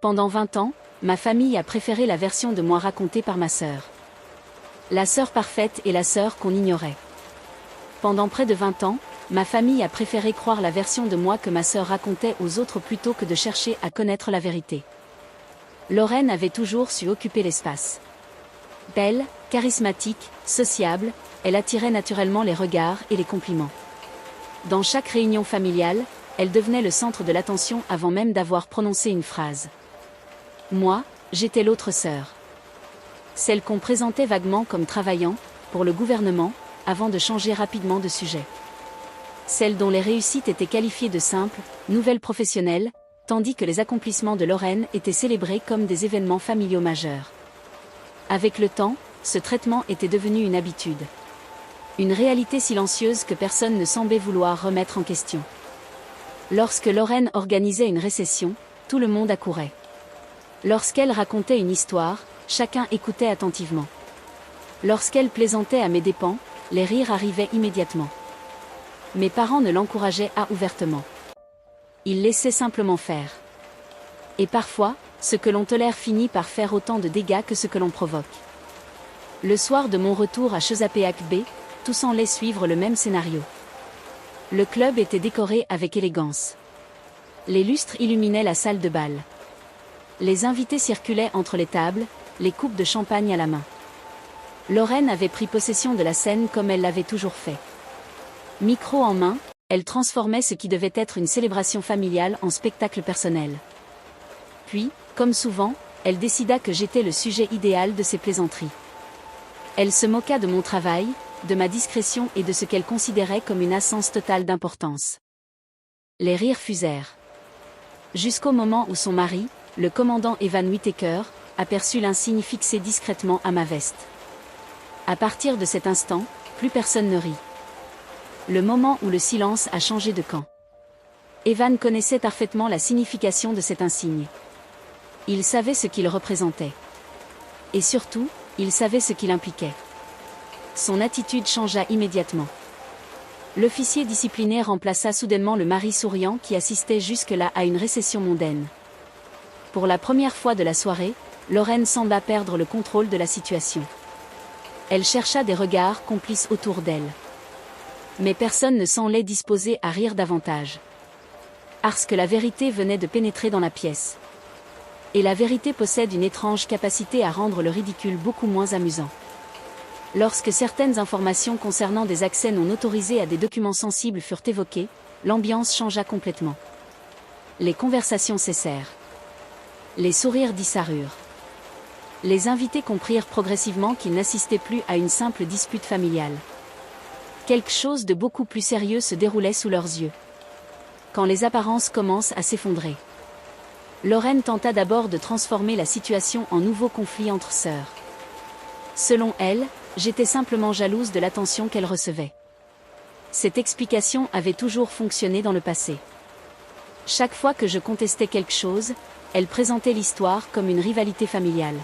Pendant 20 ans, ma famille a préféré la version de moi racontée par ma sœur. La sœur parfaite et la sœur qu'on ignorait. Pendant près de 20 ans, ma famille a préféré croire la version de moi que ma sœur racontait aux autres plutôt que de chercher à connaître la vérité. Lorraine avait toujours su occuper l'espace. Belle, charismatique, sociable, elle attirait naturellement les regards et les compliments. Dans chaque réunion familiale, elle devenait le centre de l'attention avant même d'avoir prononcé une phrase. Moi, j'étais l'autre sœur. Celle qu'on présentait vaguement comme travaillant, pour le gouvernement, avant de changer rapidement de sujet. Celle dont les réussites étaient qualifiées de simples, nouvelles professionnelles, tandis que les accomplissements de Lorraine étaient célébrés comme des événements familiaux majeurs. Avec le temps, ce traitement était devenu une habitude. Une réalité silencieuse que personne ne semblait vouloir remettre en question. Lorsque Lorraine organisait une récession, tout le monde accourait. Lorsqu'elle racontait une histoire, chacun écoutait attentivement. Lorsqu'elle plaisantait à mes dépens, les rires arrivaient immédiatement. Mes parents ne l'encourageaient pas ouvertement. Ils laissaient simplement faire. Et parfois, ce que l'on tolère finit par faire autant de dégâts que ce que l'on provoque. Le soir de mon retour à Chesapeake Bay, tout semblait suivre le même scénario. Le club était décoré avec élégance. Les lustres illuminaient la salle de bal. Les invités circulaient entre les tables, les coupes de champagne à la main. Lorraine avait pris possession de la scène comme elle l'avait toujours fait. Micro en main, elle transformait ce qui devait être une célébration familiale en spectacle personnel. Puis, comme souvent, elle décida que j'étais le sujet idéal de ses plaisanteries. Elle se moqua de mon travail, de ma discrétion et de ce qu'elle considérait comme une absence totale d'importance. Les rires fusèrent. Jusqu'au moment où son mari, le commandant Evan Whittaker, aperçut l'insigne fixé discrètement à ma veste. À partir de cet instant, plus personne ne rit. Le moment où le silence a changé de camp. Evan connaissait parfaitement la signification de cet insigne. Il savait ce qu'il représentait. Et surtout, il savait ce qu'il impliquait. Son attitude changea immédiatement. L'officier discipliné remplaça soudainement le mari souriant qui assistait jusque-là à une récession mondaine. Pour la première fois de la soirée, Lorraine sembla perdre le contrôle de la situation. Elle chercha des regards complices autour d'elle. Mais personne ne semblait disposé à rire davantage. Parce que la vérité venait de pénétrer dans la pièce. Et la vérité possède une étrange capacité à rendre le ridicule beaucoup moins amusant. Lorsque certaines informations concernant des accès non autorisés à des documents sensibles furent évoquées, l'ambiance changea complètement. Les conversations cessèrent. Les sourires disparurent. Les invités comprirent progressivement qu'ils n'assistaient plus à une simple dispute familiale. Quelque chose de beaucoup plus sérieux se déroulait sous leurs yeux. Quand les apparences commencent à s'effondrer. Lorraine tenta d'abord de transformer la situation en nouveau conflit entre sœurs. Selon elle, j'étais simplement jalouse de l'attention qu'elle recevait. Cette explication avait toujours fonctionné dans le passé. Chaque fois que je contestais quelque chose, elle présentait l'histoire comme une rivalité familiale.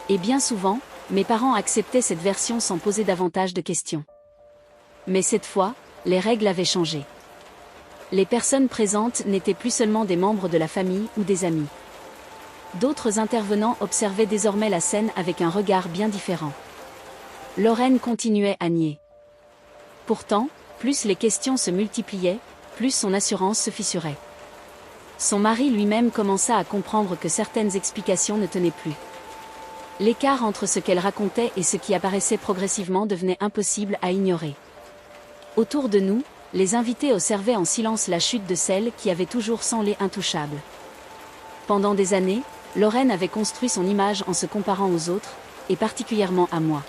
Et bien souvent, mes parents acceptaient cette version sans poser davantage de questions. Mais cette fois, les règles avaient changé. Les personnes présentes n'étaient plus seulement des membres de la famille ou des amis. D'autres intervenants observaient désormais la scène avec un regard bien différent. Lorraine continuait à nier. Pourtant, plus les questions se multipliaient, plus son assurance se fissurait. Son mari lui-même commença à comprendre que certaines explications ne tenaient plus. L'écart entre ce qu'elle racontait et ce qui apparaissait progressivement devenait impossible à ignorer. Autour de nous, les invités observaient en silence la chute de celle qui avait toujours semblé intouchable. Pendant des années, Lorraine avait construit son image en se comparant aux autres, et particulièrement à moi.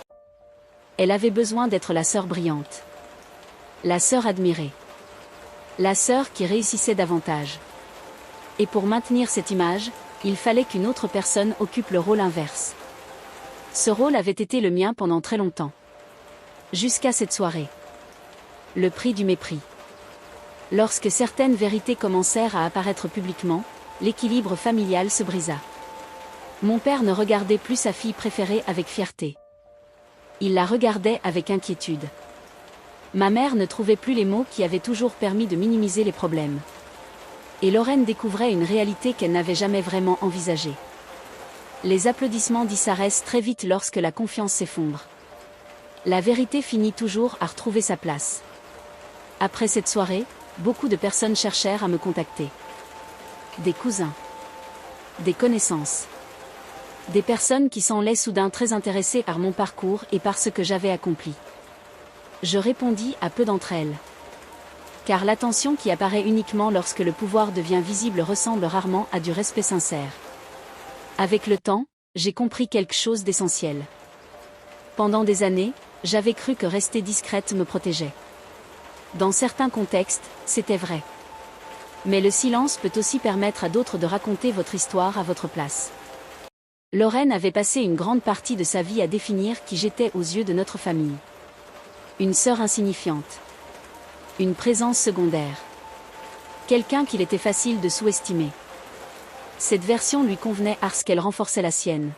Elle avait besoin d'être la sœur brillante. La sœur admirée. La sœur qui réussissait davantage. Et pour maintenir cette image, il fallait qu'une autre personne occupe le rôle inverse. Ce rôle avait été le mien pendant très longtemps. Jusqu'à cette soirée. Le prix du mépris. Lorsque certaines vérités commencèrent à apparaître publiquement, l'équilibre familial se brisa. Mon père ne regardait plus sa fille préférée avec fierté. Il la regardait avec inquiétude. Ma mère ne trouvait plus les mots qui avaient toujours permis de minimiser les problèmes. Et Lorraine découvrait une réalité qu'elle n'avait jamais vraiment envisagée. Les applaudissements disparaissent très vite lorsque la confiance s'effondre. La vérité finit toujours à retrouver sa place. Après cette soirée, beaucoup de personnes cherchèrent à me contacter. Des cousins. Des connaissances. Des personnes qui semblaient soudain très intéressées par mon parcours et par ce que j'avais accompli. Je répondis à peu d'entre elles. Car l'attention qui apparaît uniquement lorsque le pouvoir devient visible ressemble rarement à du respect sincère. Avec le temps, j'ai compris quelque chose d'essentiel. Pendant des années, j'avais cru que rester discrète me protégeait. Dans certains contextes, c'était vrai. Mais le silence peut aussi permettre à d'autres de raconter votre histoire à votre place. Lorraine avait passé une grande partie de sa vie à définir qui j'étais aux yeux de notre famille. Une sœur insignifiante. Une présence secondaire. Quelqu'un qu'il était facile de sous-estimer. Cette version lui convenait parce qu'elle renforçait la sienne.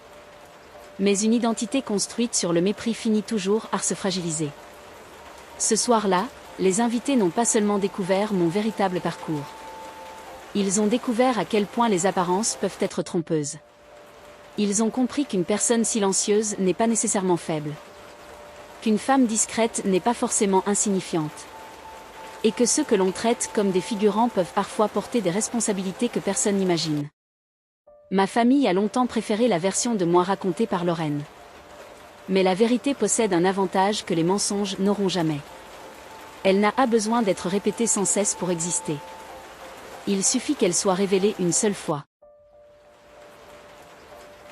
Mais une identité construite sur le mépris finit toujours par se fragiliser. Ce soir-là, les invités n'ont pas seulement découvert mon véritable parcours. Ils ont découvert à quel point les apparences peuvent être trompeuses. Ils ont compris qu'une personne silencieuse n'est pas nécessairement faible. Qu'une femme discrète n'est pas forcément insignifiante. Et que ceux que l'on traite comme des figurants peuvent parfois porter des responsabilités que personne n'imagine. Ma famille a longtemps préféré la version de moi racontée par Lorraine. Mais la vérité possède un avantage que les mensonges n'auront jamais. Elle n'a pas besoin d'être répétée sans cesse pour exister. Il suffit qu'elle soit révélée une seule fois.